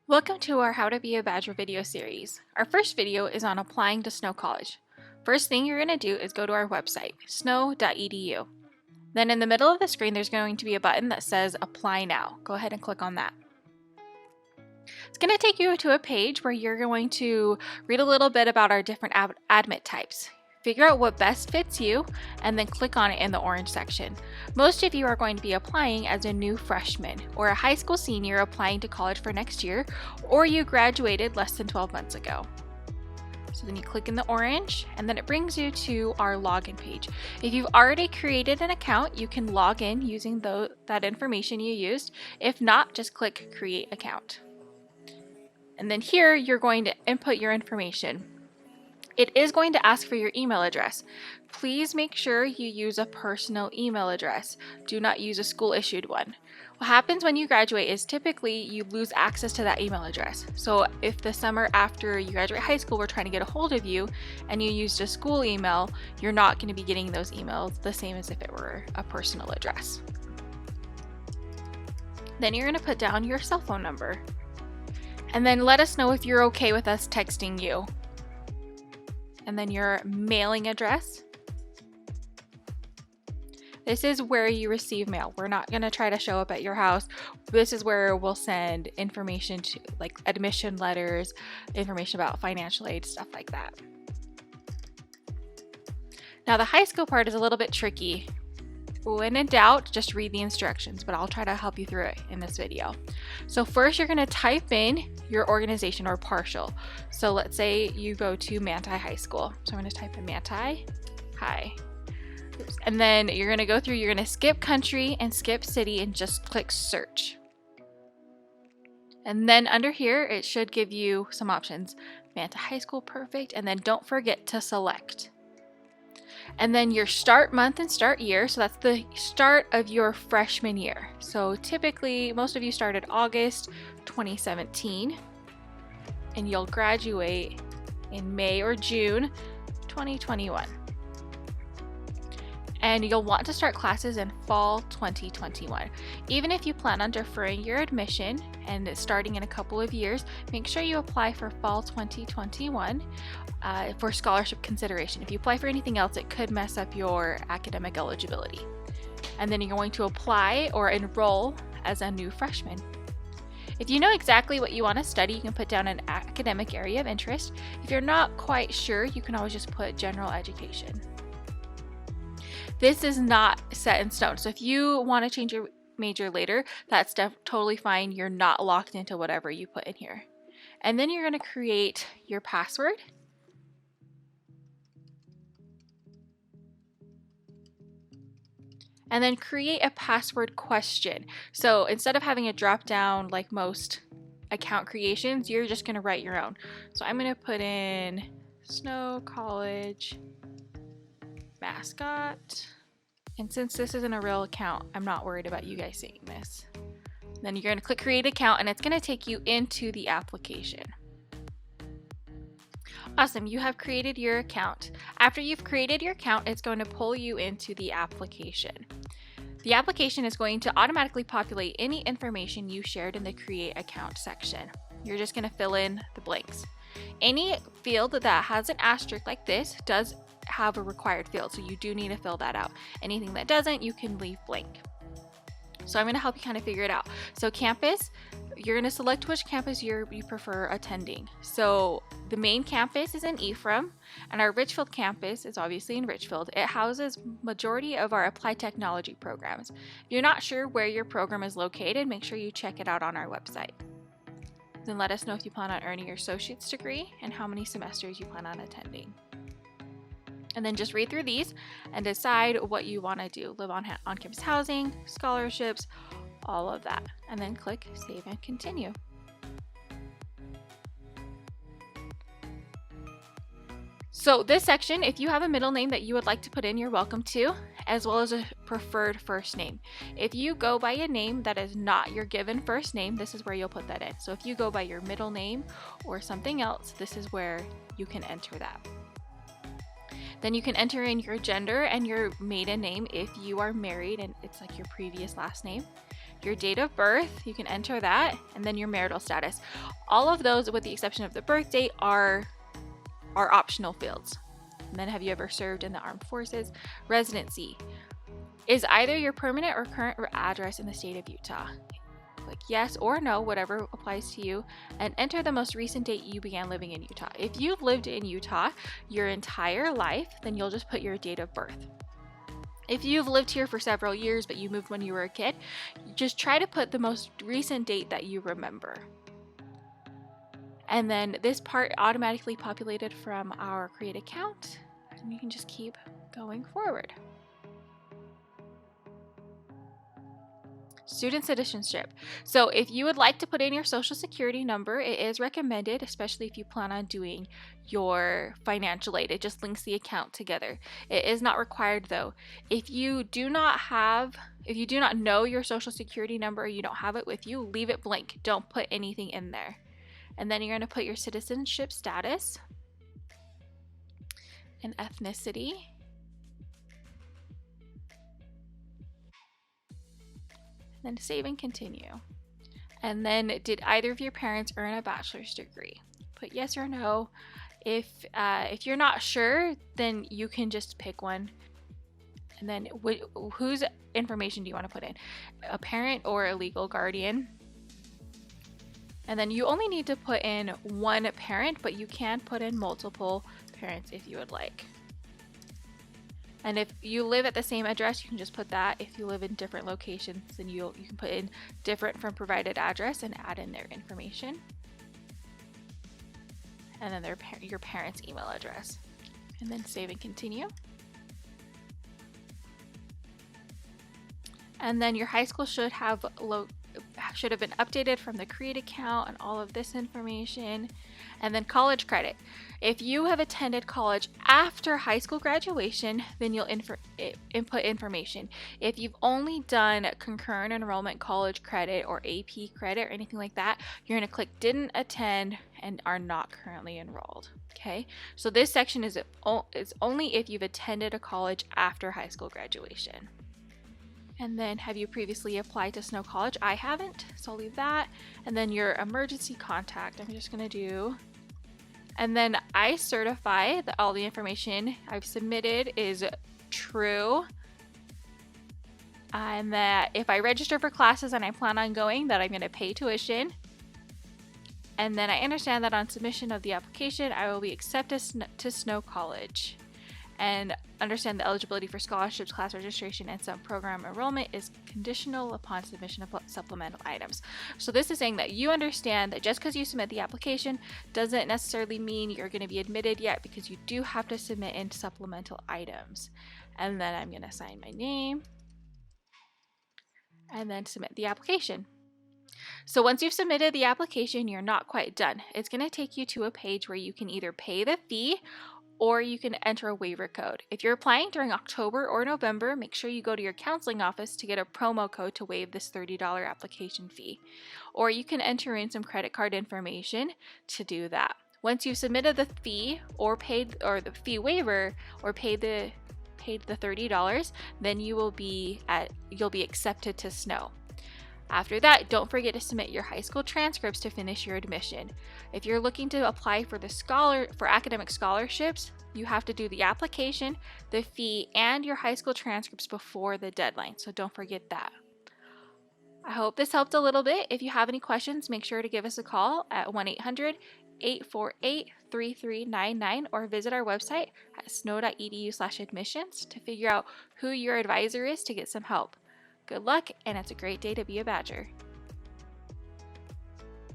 Welcome to our How to Be a Badger video series. Our first video is on applying to Snow College. First thing you're going to do is go to our website, snow.edu. Then in the middle of the screen, there's going to be a button that says Apply Now. Go ahead and click on that. It's going to take you to a page where you're going to read a little bit about our different admit types. Figure out what best fits you, and then click on it in the orange section. Most of you are going to be applying as a new freshman or a high school senior applying to college for next year, or you graduated less than 12 months ago. So then you click in the orange, and then it brings you to our login page. If you've already created an account, you can log in using that information you used. If not, just click Create Account. And then here, you're going to input your information. It is going to ask for your email address. Please make sure you use a personal email address. Do not use a school-issued one. What happens when you graduate is typically you lose access to that email address. So if the summer after you graduate high school we're trying to get a hold of you and you used a school email, you're not going to be getting those emails the same as if it were a personal address. Then you're going to put down your cell phone number. And then let us know if you're okay with us texting you. And then your mailing address. This is where you receive mail. We're not going to try to show up at your house. This is where we'll send information to, like admission letters, information about financial aid, stuff like that. Now the high school part is a little bit tricky. When in doubt, just read the instructions, but I'll try to help you through it in this video. So first you're going to type in your organization or partial. So let's say you go to Manti High School. So I'm going to type in Manti High. Oops. And then you're going to go through, you're going to skip country and skip city and just click search. And then under here, it should give you some options. Manti High School, perfect. And then don't forget to select. And then your start month and start year, so that's the start of your freshman year. So typically, most of you started August 2017, and you'll graduate in May or June 2021. And you'll want to start classes in fall 2021. Even if you plan on deferring your admission and starting in a couple of years, make sure you apply for fall 2021 for scholarship consideration. If you apply for anything else, it could mess up your academic eligibility. And then you're going to apply or enroll as a new freshman. If you know exactly what you want to study, you can put down an academic area of interest. If you're not quite sure, you can always just put general education. This is not set in stone. So if you want to change your major later, that's totally fine. You're not locked into whatever you put in here. And then you're going to create your password. And then create a password question. So instead of having a drop down like most account creations, you're just going to write your own. So I'm going to put in Snow College mascot. And since this isn't a real account, I'm not worried about you guys seeing this. Then you're going to click create account and it's going to take you into the application. Awesome, you have created your account. After you've created your account, it's going to pull you into the application. The application is going to automatically populate any information you shared in the create account section. You're just going to fill in the blanks. Any field that has an asterisk like this does have a required field, so you do need to fill that out. Anything that doesn't, you can leave blank. So I'm going to help you kind of figure it out. So campus, you're going to select which campus you prefer attending. So the main campus is in Ephraim, and our Richfield campus is obviously in Richfield. It houses majority of our applied technology programs. If you're not sure where your program is located, make sure you check it out on our website. Then let us know if you plan on earning your associate's degree and how many semesters you plan on attending. And then just read through these and decide what you want to do. Live on on-campus housing, scholarships, all of that. And then click Save and Continue. So this section, if you have a middle name that you would like to put in, you're welcome to, as well as a preferred first name. If you go by a name that is not your given first name, this is where you'll put that in. So if you go by your middle name or something else, this is where you can enter that. Then you can enter in your gender and your maiden name if you are married and it's like your previous last name. your date of birth, you can enter that, and then your marital status. All of those, with the exception of the birth date, are optional fields. And then, have you ever served in the armed forces? Residency is either your permanent or current address in the state of Utah. Click yes or no, whatever applies to you, and enter the most recent date you began living in Utah. If you've lived in Utah your entire life, then you'll just put your date of birth. If you've lived here for several years but you moved when you were a kid, just try to put the most recent date that you remember. And then this part automatically populated from our create account, and you can just keep going forward. Student citizenship. So if you would like to put in your social security number, it is recommended, especially if you plan on doing your financial aid. It just links the account together. It is not required though. If you do not know your social security number or you don't have it with you, leave it blank. Don't put anything in there. And then you're going to put your citizenship status and ethnicity. Then save and continue. And then, did either of your parents earn a bachelor's degree? Put yes or no. If you're not sure, then you can just pick one. And then whose information do you want to put in? A parent or a legal guardian? And then you only need to put in one parent, but you can put in multiple parents if you would like. And if you live at the same address, you can just put that. If you live in different locations, then you can put in different from provided address and add in their information. And then your parents' email address. And then save and continue. And then your high school should have been updated from the Create account and all of this information. And then college credit. If you have attended college after high school graduation, then you'll input information. If you've only done concurrent enrollment college credit or AP credit or anything like that, you're going to click didn't attend and are not currently enrolled. Okay, so this section is only if you've attended a college after high school graduation. And then, have you previously applied to Snow College? I haven't, so I'll leave that. And then your emergency contact, I'm just going to do. And then I certify that all the information I've submitted is true. And that if I register for classes and I plan on going, that I'm going to pay tuition. And then I understand that on submission of the application, I will be accepted to Snow College. And understand the eligibility for scholarships, class registration, and some program enrollment is conditional upon submission of supplemental items. So this is saying that you understand that just because you submit the application doesn't necessarily mean you're going to be admitted yet, because you do have to submit in supplemental items. And then I'm going to sign my name and then submit the application. So once you've submitted the application, you're not quite done. It's going to take you to a page where you can either pay the fee or you can enter a waiver code. If you're applying during October or November, make sure you go to your counseling office to get a promo code to waive this $30 application fee. Or you can enter in some credit card information to do that. Once you've submitted the fee or paid the fee waiver or paid the $30, then you'll be accepted to Snow. After that, don't forget to submit your high school transcripts to finish your admission. If you're looking to apply for academic scholarships, you have to do the application, the fee, and your high school transcripts before the deadline, so don't forget that. I hope this helped a little bit. If you have any questions, make sure to give us a call at 1-800-848-3399 or visit our website at snow.edu/admissions to figure out who your advisor is to get some help. Good luck, and it's a great day to be a Badger.